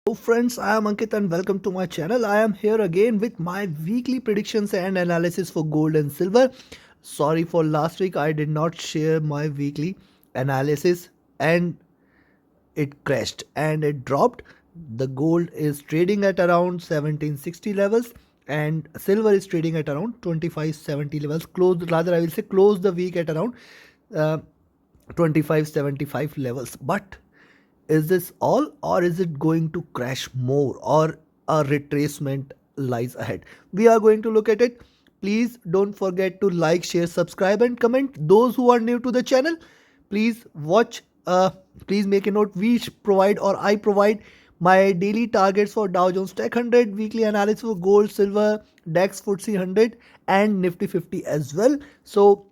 Hello friends, I am Ankit and welcome to my channel. I am here again with my weekly predictions and analysis for gold and silver. Sorry for last week, I did not share my weekly analysis and it crashed and it dropped. The gold is trading at around 1760 levels and silver is trading at around 2570 levels. I will say close the week at around uh, 2575 levels. But is this all, or is it going to crash more, or a retracement lies ahead? We are going to look at it. Please don't forget to like, share, subscribe, and comment. Those who are new to the channel, please watch. Please make a note. I provide my daily targets for Dow Jones Tech 100, weekly analysis for gold, silver, DAX, FTSE 100, and Nifty 50 as well. So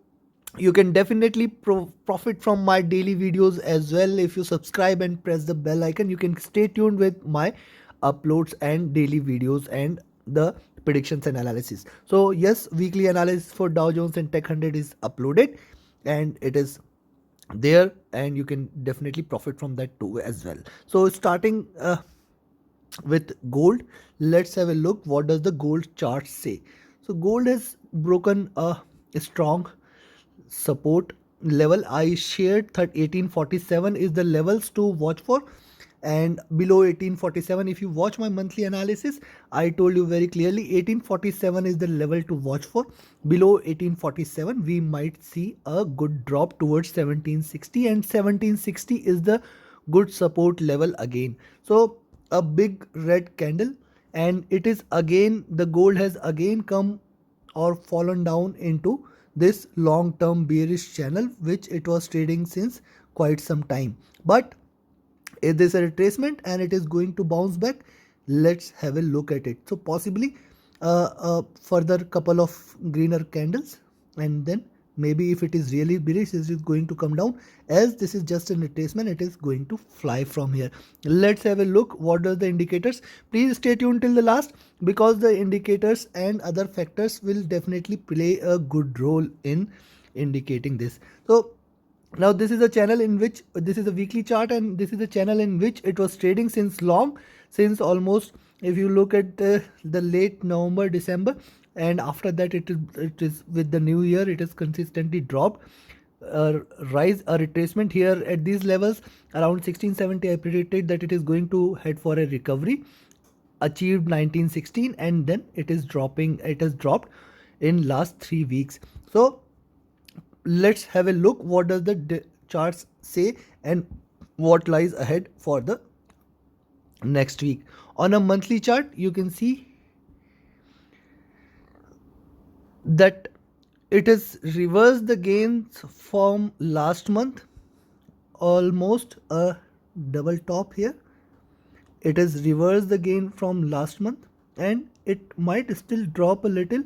you can definitely profit from my daily videos as well. If you subscribe and press the bell icon, you can stay tuned with my uploads and daily videos and the predictions and analysis. So yes, weekly analysis for Dow Jones and Tech 100 is uploaded and it is there, and you can definitely profit from that too as well. So starting with gold, let's have a look. What does the gold chart say? So gold has broken a strong support level. I shared 1847 is the levels to watch for, and below 1847, if you watch my monthly analysis, I told you very clearly 1847 is the level to watch for. Below 1847 we might see a good drop towards 1760, and 1760 is the good support level again. So a big red candle, and it is again, the gold has again come or fallen down into this long term bearish channel which it was trading since quite some time. But is this a retracement and it is going to bounce back? Let's have a look at it. So possibly further couple of greener candles, and then maybe if it is really bearish, it is going to come down. As this is just a retracement, it is going to fly from here. Let's have a look. What are the indicators? Please stay tuned till the last, because the indicators and other factors will definitely play a good role in indicating this. So now this is a channel in which this is a weekly chart, and this is a channel in which it was trading since long, since almost, if you look at the late November, December, and after that it is with the new year it has consistently dropped. Rise, a retracement here at these levels around 1670. I predicted that it is going to head for a recovery, achieved 1916, and then it is dropping. It has dropped in last 3 weeks. So let's have a look. What does the charts say and what lies ahead for the next week? On a monthly chart, you can see that it has reversed the gains from last month, almost a double top here. It has reversed the gain from last month, and it might still drop a little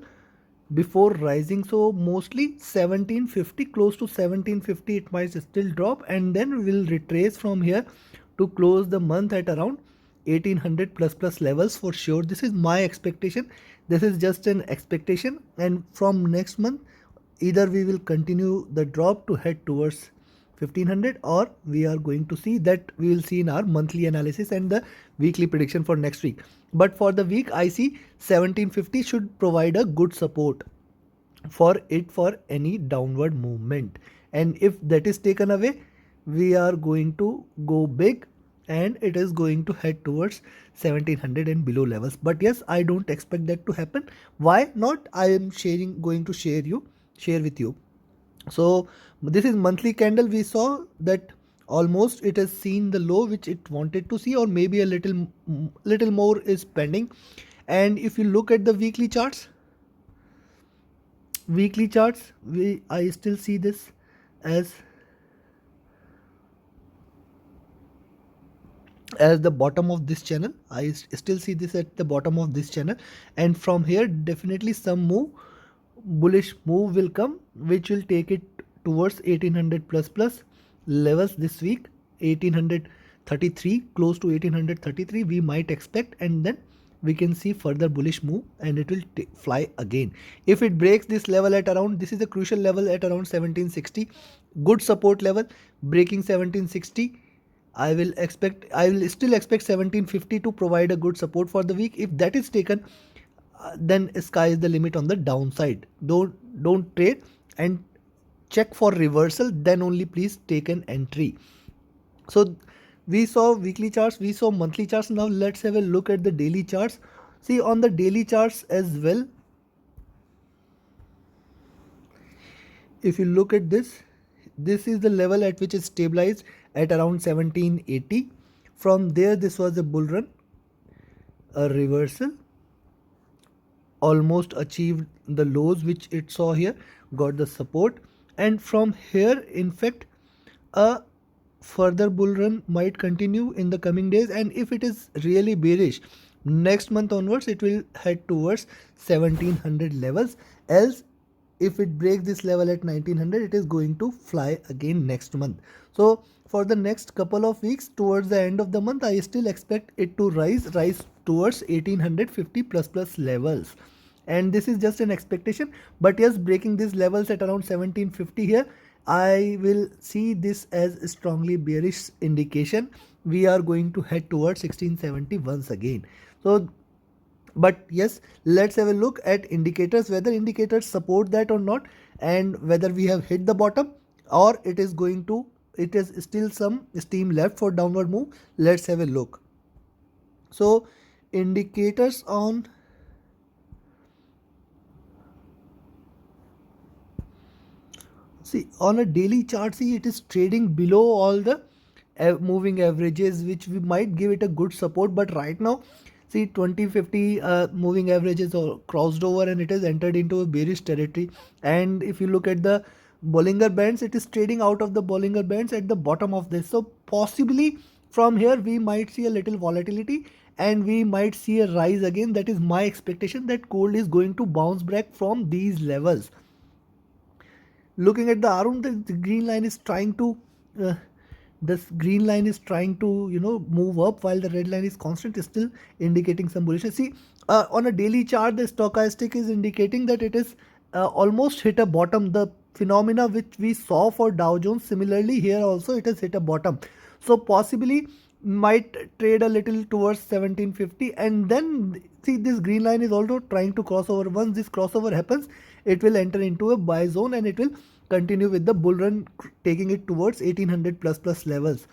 before rising. So mostly 1750, close to 1750 it might still drop, and then will retrace from here to close the month at around 1800 plus levels for sure. This is my expectation. This is just an expectation, and from next month either we will continue the drop to head towards 1500, or we are going to see that we will see in our monthly analysis and the weekly prediction for next week. But for the week, I see 1750 should provide a good support for it for any downward movement, and if that is taken away, we are going to go big and it is going to head towards 1700 and below levels. But yes, I don't expect that to happen. Why not? I am going to share with you. So this is monthly candle. We saw that almost it has seen the low which it wanted to see, or maybe a little more is pending. And if you look at the weekly charts, I still see this as the bottom of this channel. I still see this at the bottom of this channel, and from here definitely some bullish move will come, which will take it towards 1800 plus levels this week. 1833, close to 1833 we might expect, and then we can see further bullish move and it will fly again. If it breaks this level at around, this is a crucial level at around 1760, good support level. Breaking 1760 I will still expect 1750 to provide a good support for the week. If that is taken, then sky is the limit on the downside. Don't trade and check for reversal, then only please take an entry. So we saw weekly charts, we saw monthly charts. Now let's have a look at the daily charts. See, on the daily charts as well, if you look at this, this is the level at which it stabilized at around 1780. From there, this was a bull run, a reversal, almost achieved the lows which it saw here, got the support, and from here, in fact, a further bull run might continue in the coming days. And if it is really bearish, next month onwards it will head towards 1700 levels. Else, if it breaks this level at 1900, it is going to fly again next month. So for the next couple of weeks towards the end of the month, I still expect it to rise towards 1850 plus levels. And this is just an expectation, but yes, breaking these levels at around 1750 here, I will see this as a strongly bearish indication. We are going to head towards 1670 once again. So, but yes, let's have a look at indicators, whether indicators support that or not, and whether we have hit the bottom or it is still some steam left for downward move. Let's have a look. So indicators on a daily chart, see, it is trading below all the moving averages, which we might give it a good support. But right now, see, 2050 moving averages are crossed over and it has entered into a bearish territory. And if you look at the Bollinger Bands, it is trading out of the Bollinger Bands at the bottom of this. So possibly from here we might see a little volatility and we might see a rise again. That is my expectation, that gold is going to bounce back from these levels. Looking at the Arun, the green line is trying to move up, while the red line is constant, is still indicating some bullishness. See, on a daily chart, the stochastic is indicating that it is almost hit a bottom. The phenomena which we saw for Dow Jones, similarly here also it has hit a bottom. So possibly might trade a little towards 1750, and then see, this green line is also trying to cross over. Once this crossover happens, it will enter into a buy zone and it will continue with the bull run, taking it towards 1800 plus levels.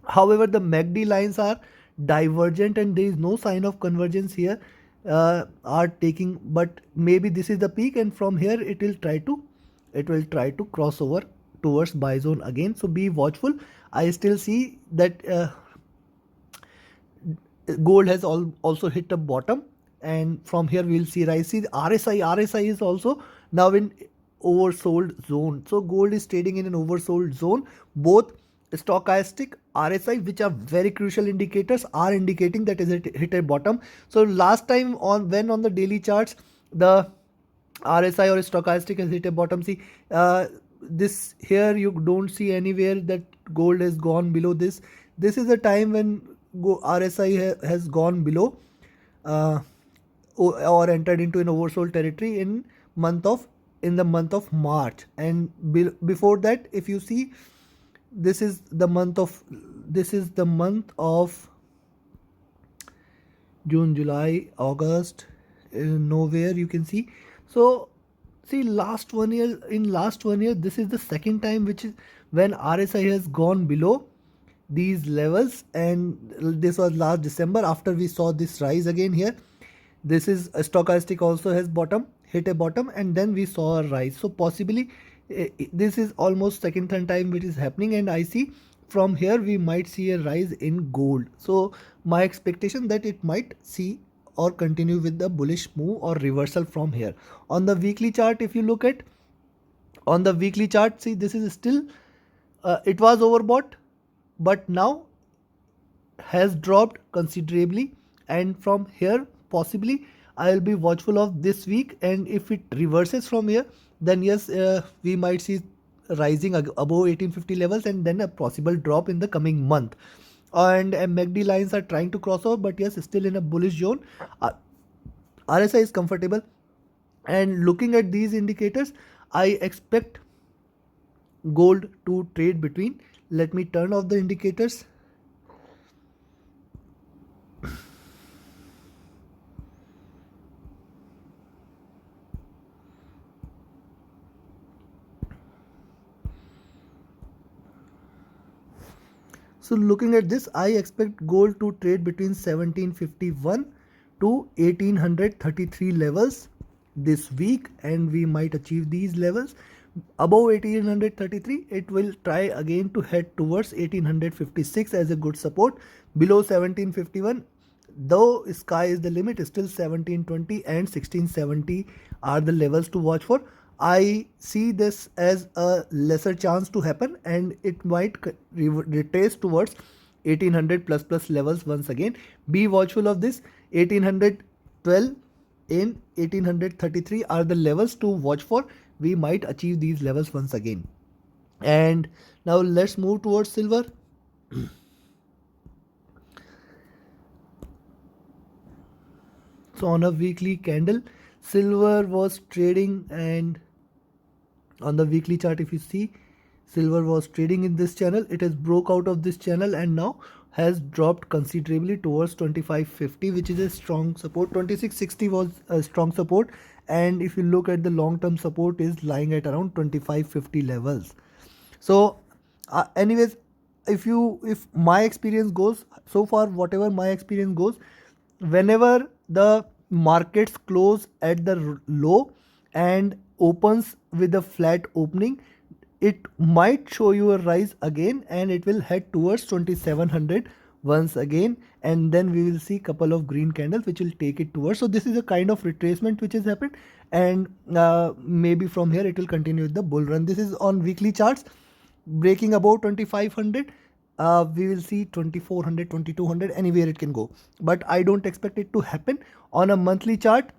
However, the MACD lines are divergent and there is no sign of convergence here, but maybe this is the peak and from here it will try to cross over towards buy zone again. So be watchful. I still see that gold has also hit a bottom, and from here we will see rise. See, the RSI is also now in oversold zone. So gold is trading in an oversold zone. Both stochastic, RSI, which are very crucial indicators, are indicating that it hit a bottom. So last time on the daily charts, the RSI or stochastic has hit a bottom. See, this here you don't see anywhere that gold has gone below this. This is the time when RSI has gone below or entered into an oversold territory in the month of March. And before that, if you see, this is the month of June, July, August, nowhere you can see. So see, last 1 year, this is the second time which is when RSI has gone below these levels, and this was last December after we saw this rise again here. This is a stochastic also has hit a bottom, and then we saw a rise. So possibly this is almost second third time which is happening, and I see from here we might see a rise in gold. So my expectation that it might see or continue with the bullish move or reversal from here. On the weekly chart, if you look at on the weekly chart, see, this is still it was overbought, but now has dropped considerably, and from here possibly I will be watchful of this week, and if it reverses from here, then yes, we might see rising above 1850 levels and then a possible drop in the coming month. And MACD lines are trying to cross over, but yes, still in a bullish zone. RSI is comfortable, and looking at these indicators, I expect gold to trade between, let me turn off the indicators So looking at this, I expect gold to trade between 1751 to 1833 levels this week, and we might achieve these levels. Above 1833, it will try again to head towards 1856 as a good support. Below 1751, though sky is the limit, still 1720 and 1670 are the levels to watch for. I see this as a lesser chance to happen, and it might retrace towards 1800 plus levels once again. Be watchful of this. 1812 in 1833 are the levels to watch for. We might achieve these levels once again. And now let's move towards silver. So on a weekly candle, silver was trading, and on the weekly chart, if you see, silver was trading in this channel. It has broke out of this channel and now has dropped considerably towards 2550, which is a strong support. 2660 was a strong support, and if you look at the long term support is lying at around 2550 levels. So anyways, if my experience goes so far, whatever my experience goes, whenever the markets close at the low and opens with a flat opening, it might show you a rise again, and it will head towards 2700 once again, and then we will see couple of green candles which will take it towards. So this is a kind of retracement which has happened, and maybe from here it will continue with the bull run. This is on weekly charts. Breaking above 2500, we will see 2400, 2200, anywhere it can go, but I don't expect it to happen. On a monthly chart,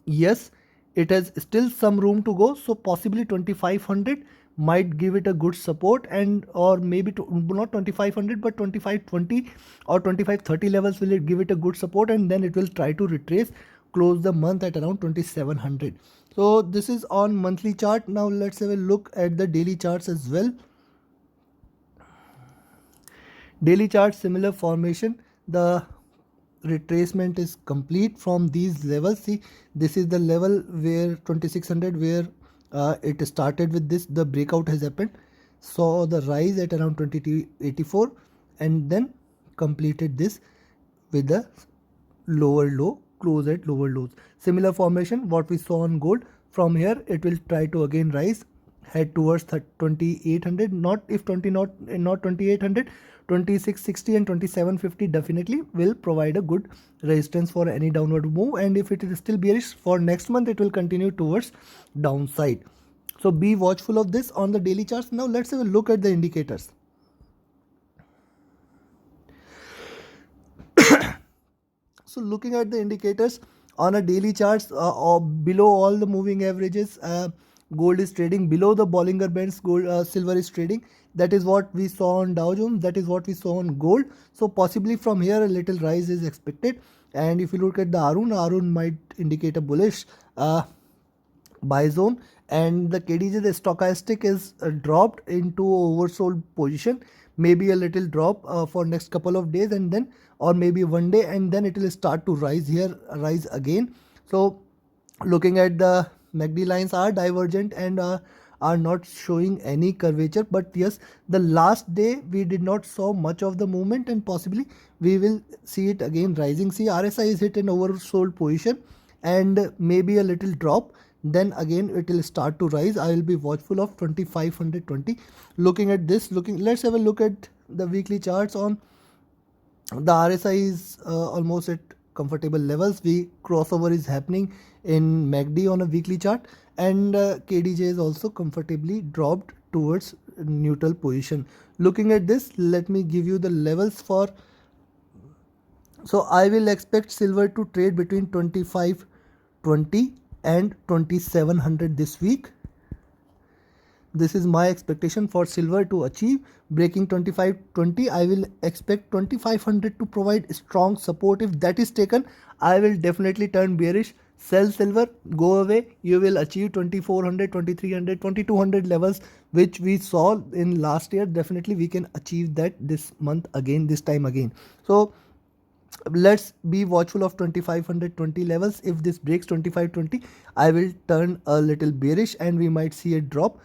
yes, it has still some room to go, so possibly 2500 might give it a good support, and or maybe not 2500 but 2520 or 2530 levels will it give it a good support, and then it will try to retrace, close the month at around 2700. So this is on monthly chart. Now let's have a look at the daily charts as well. Daily chart, similar formation. The retracement is complete from these levels. See, this is the level where 2600, where it started with this, the breakout has happened, saw the rise at around 2284, and then completed this with the lower low, close at lower lows. Similar formation what we saw on gold. From here it will try to again rise, head towards 2800, not if 20 not 2800, 2660 and 2750 definitely will provide a good resistance for any downward move, and if it is still bearish for next month, it will continue towards downside. So be watchful of this on the daily charts. Now let's have a look at the indicators. So looking at the indicators on a daily charts, or below all the moving averages, gold is trading below the Bollinger Bands. Gold, silver is trading. That is what we saw on Dow Jones. That is what we saw on gold. So possibly from here a little rise is expected. And if you look at the Arun might indicate a bullish buy zone, and the KDJ, the stochastic, is dropped into oversold position. Maybe a little drop for next couple of days, and then or maybe one day, and then it will start to rise here, rise again. So looking at the MACD lines are divergent and are not showing any curvature, but yes, the last day we did not saw much of the movement, and possibly we will see it again rising. See, RSI is hit in oversold position and maybe a little drop, then again it will start to rise. I will be watchful of 2520. Looking at this, let's have a look at the weekly charts. On the RSI is almost at comfortable levels. The crossover is happening in MACD on a weekly chart, and KDJ is also comfortably dropped towards neutral position. Looking at this, let me give you the levels for. So I will expect silver to trade between 2520 and 2700 this week. This is my expectation for silver to achieve. Breaking 2520, I will expect 2500 to provide strong support. If that is taken, I will definitely turn bearish, sell silver, go away. You will achieve 2400, 2300, 2200 levels which we saw in last year. Definitely we can achieve that this month again, this time again. So let's be watchful of 2520 levels. If this breaks 2520, I will turn a little bearish and we might see a drop.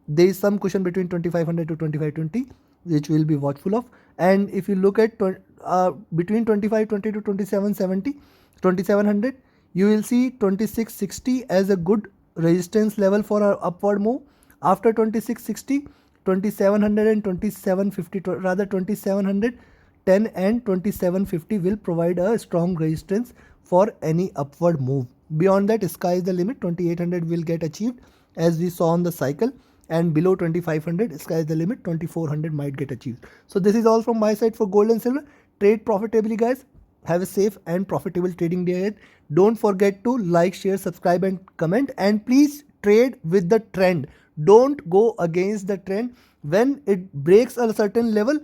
There is some cushion between 2500 to 2520. which we'll be watchful of. And if you look at between 2520 to 2770, 2700, you will see 2660 as a good resistance level for our upward move. After 2660, 2700 and 2750, rather 2710 and 2750 will provide a strong resistance for any upward move. Beyond that, sky is the limit. 2800 will get achieved as we saw on the cycle, and below 2500, sky is the limit. 2400 might get achieved. So this is all from my side for gold and silver. Trade profitably, guys. Have a safe and profitable trading day ahead. Don't forget to like, share, subscribe and comment, and please trade with the trend. Don't go against the trend. When it breaks a certain level,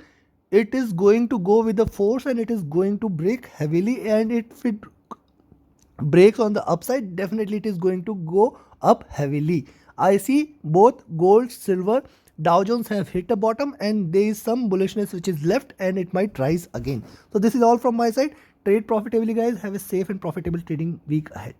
it is going to go with the force and it is going to break heavily, and if it breaks on the upside, definitely it is going to go up heavily. I see both gold, silver, Dow Jones have hit a bottom, and there is some bullishness which is left, and it might rise again. So this is all from my side. Trade profitably, guys. Have a safe and profitable trading week ahead.